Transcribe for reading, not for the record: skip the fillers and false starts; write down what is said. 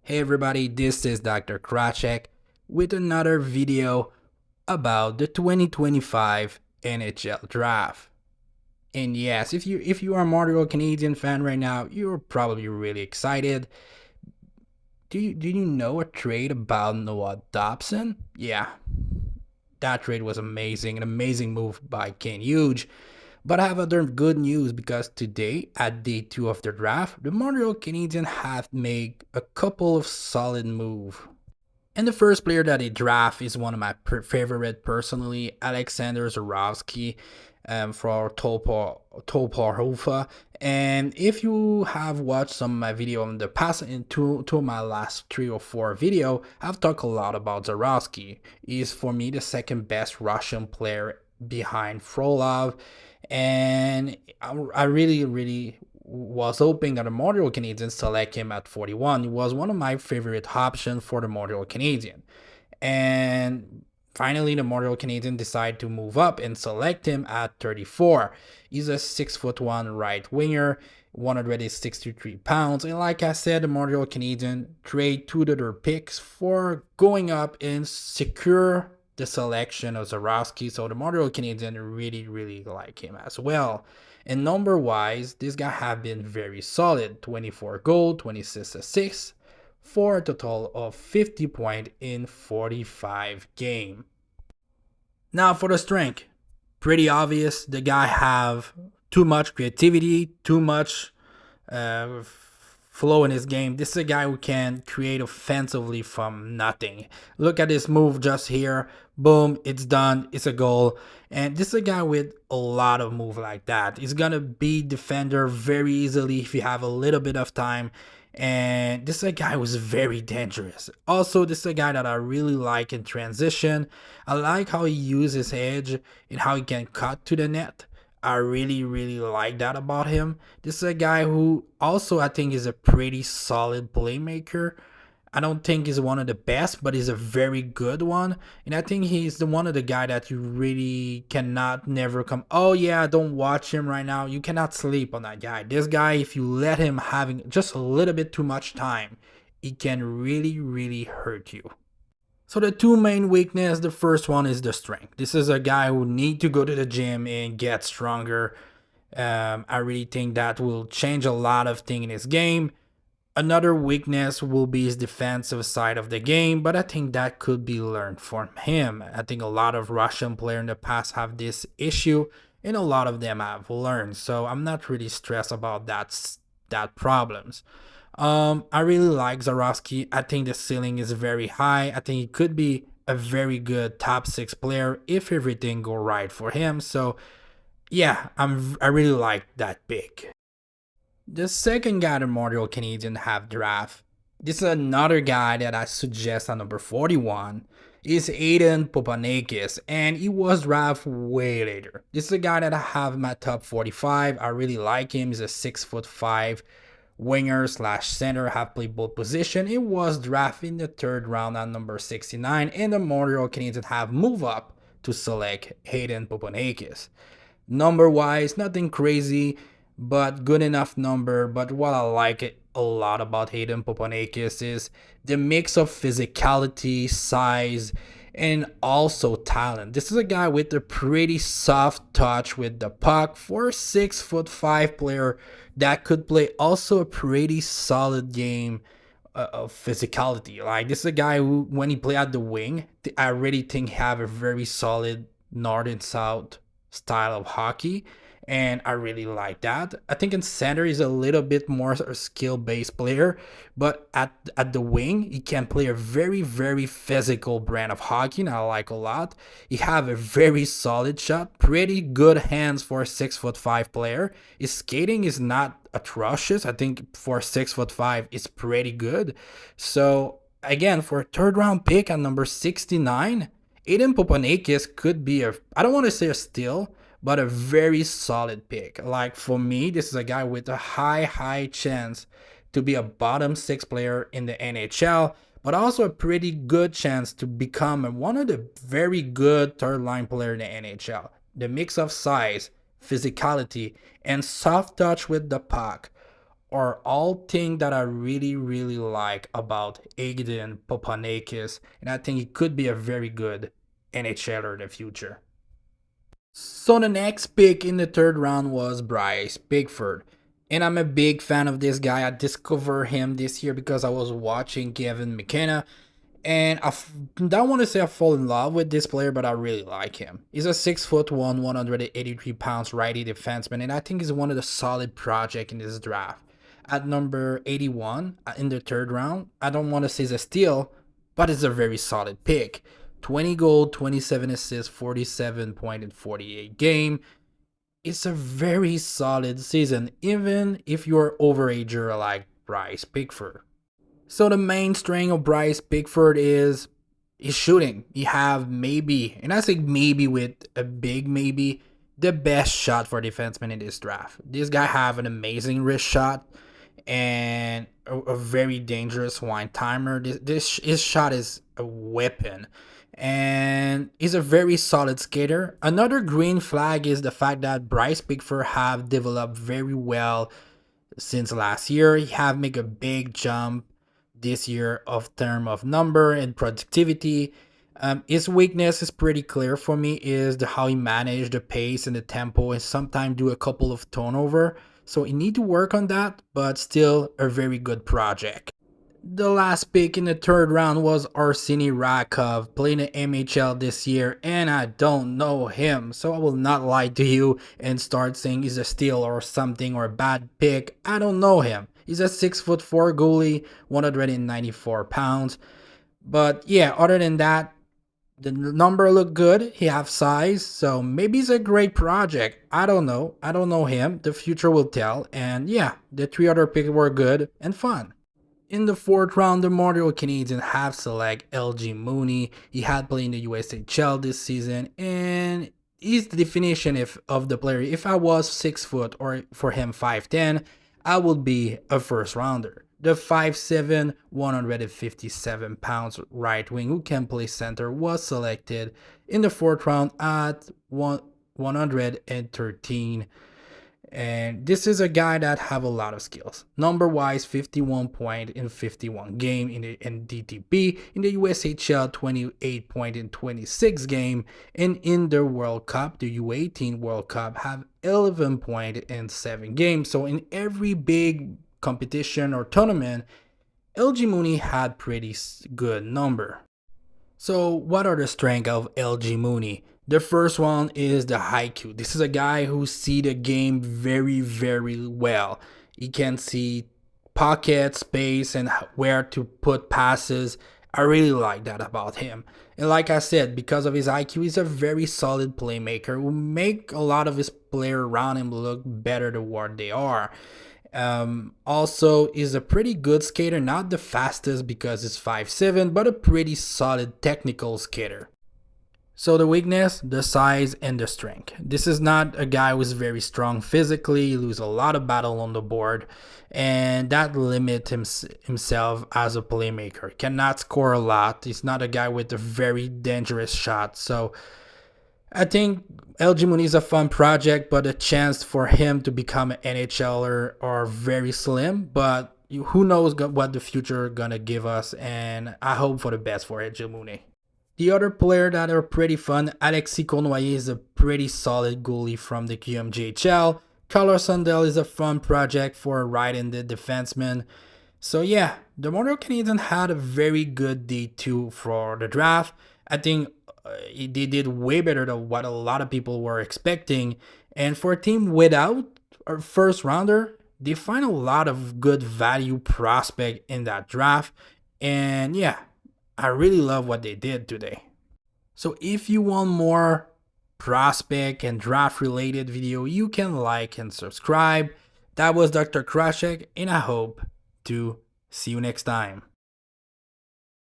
Hey everybody, this is Dr. Krachek with another video about the 2025 NHL Draft. And yes, if you are a Montreal Canadian fan right now, you're probably really excited. Do you know a trade about Noah Dobson? Yeah, that trade was amazing, an amazing move by Ken Hughes. But I have other good news because today, at day 2 of the draft, the Montreal Canadiens have made a couple of solid moves. And the first player that they draft is one of my favorite personally, Alexander Zavski for Toporhofa. And if you have watched some of my video in the past, in two of my last 3 or 4 video, I've talked a lot about Zavski. He's for me the second best Russian player behind Frolov. And I really was hoping that the Montreal Canadiens select him at 41. He was one of my favorite options for the Montreal Canadiens. And finally, the Montreal Canadiens decide to move up and select him at 34. He's a 6'1" right winger, 163 pounds. And like I said, the Montreal Canadiens trade 2 of their picks for going up and secure the selection of Zarowski. So the Montreal Canadiens really like him as well. And number wise, this guy have been very solid. 24 goals, 26 assists, for a total of 50 points in 45 games. Now for the strength, pretty obvious. The guy have too much creativity, too much flow in his game. This is a guy who can create offensively from nothing. Look at this move just here. Boom, it's done. It's a goal. And this is a guy with a lot of move like that. He's gonna beat defender very easily if you have a little bit of time. And this is a guy who's very dangerous. Also, this is a guy that I really like in transition. I like how he uses his edge and how he can cut to the net. I really like that about him. This is a guy who also I think is a pretty solid playmaker. I don't think he's one of the best, but he's a very good one. And I think he's the one of the guy that you really cannot never come. Oh yeah, don't watch him right now. You cannot sleep on that guy. This guy, if you let him having just a little bit too much time, he can really hurt you. So the 2 main weaknesses, the first one is the strength. This is a guy who need to go to the gym and get stronger. I really think that will change a lot of things in his game. Another weakness will be his defensive side of the game, but I think that could be learned from him. I think a lot of Russian players in the past have this issue, and a lot of them have learned. So I'm not really stressed about that problems. I really like Zarowski. I think the ceiling is very high. I think he could be a very good top 6 player if everything go right for him. So yeah, I really like that pick. The second guy the Montreal Canadiens have draft, this is another guy that I suggest at number 41, is Aiden Popanis, and he was drafted way later. This is a guy that I have in my top 45. I really like him. He's a 6'5" winger slash center, have played both positions. It was drafted in the 3rd round at number 69, and the Montreal Canadiens have moved up to select Aiden Popanis. Number wise, nothing crazy, but good enough number. But what I like it a lot about Aiden Popanis is the mix of physicality, size, and also talent. This is a guy with a pretty soft touch with the puck for a 6'5" player that could play also a pretty solid game of physicality. Like this is a guy who, when he play at the wing, I really think have a very solid north and south style of hockey, and I really like that. I think in center he's a little bit more a skill-based player, but at the wing he can play a very physical brand of hockey, and I like a lot. He have a very solid shot, pretty good hands for a 6'5" player. His skating is not atrocious. I think for 6'5" it's pretty good. So again, for a 3rd round pick at number 69, Aiden Popanis could be I don't want to say a steal, but a very solid pick. Like for me, this is a guy with a high chance to be a bottom 6 player in the NHL, but also a pretty good chance to become one of the very good 3rd line player in the NHL. The mix of size, physicality, and soft touch with the puck are all things that I really like about Aiden Popanis, and I think he could be a very good NHLer in the future. So the next pick in the third round was Bryce Pigford. And I'm a big fan of this guy. I discovered him this year because I was watching Kevin McKenna. And don't want to say I fall in love with this player, but I really like him. He's a 6'1", 183 pounds righty defenseman, and I think he's one of the solid projects in this draft. At number 81 in the third round, I don't want to say it's a steal, but it's a very solid pick. 20 goals, 27 assists, 47 point in 48 game. It's a very solid season, even if you're overager like Bryce Pigford. So the main strength of Bryce Pigford is his shooting. He have maybe, and I say maybe with a big maybe, the best shot for defenseman in this draft. This guy have an amazing wrist shot and a very dangerous wine timer. His shot is a weapon, and he's a very solid skater. Another green flag is the fact that Bryce Pigford have developed very well since last year. He have made a big jump this year of term of number and productivity. His weakness is pretty clear for me is how he managed the pace and the tempo and sometimes do a couple of turnover. So he need to work on that, but still a very good project. The last pick in the third round was Arseni Rakov, playing the MHL this year, and I don't know him, so I will not lie to you and start saying he's a steal or something or a bad pick. I don't know him. He's a 6'4" goalie, 194 pounds. But yeah, other than that, the number look good. He have size, so maybe it's a great project. I don't know. I don't know him. The future will tell. And yeah, the three other picks were good and fun. In the fourth round, the Montreal Canadiens have select LG Mooney. He had played in the USHL this season, and he's the definition of the player. If I was 6 foot or for him 5'10", I would be a first rounder. The 5'7", 157 pounds right wing who can play center was selected in the fourth round at 113. And this is a guy that have a lot of skills. Number wise, 51 point in 51 game in the DTP. In the USHL, 28 point in 26 game. And in the World Cup, the U18 World Cup, have 11 point in 7 games. So in every big competition or tournament, LG Mooney had pretty good number. So what are the strengths of LG Mooney? The first one is the IQ. This is a guy who see the game very well. He can see pocket space and where to put passes. I really like that about him. And like I said, because of his IQ, he's a very solid playmaker who make a lot of his player around him look better than what they are. Also is a pretty good skater, not the fastest because it's 5'7", but a pretty solid technical skater. So the weakness, the size, and the strength. This is not a guy who's very strong physically. He loses a lot of battle on the board, and that limits himself as a playmaker. Cannot score a lot. He's not a guy with a very dangerous shot. So I think LG Mooney is a fun project, but the chance for him to become an NHLer are very slim. But who knows what the future gonna give us, and I hope for the best for LG Mooney. The other player that are pretty fun, Alexis Cournoyer is a pretty solid goalie from the QMJHL. Carlos Sandell is a fun project for a right-handed defenseman. So yeah, the Montreal Canadiens had a very good D2 for the draft. I think they did way better than what a lot of people were expecting. And for a team without a first rounder, they find a lot of good value prospect in that draft. And yeah, I really love what they did today. So if you want more prospect and draft related video, you can like and subscribe. That was Dr. Krashek, and I hope to see you next time.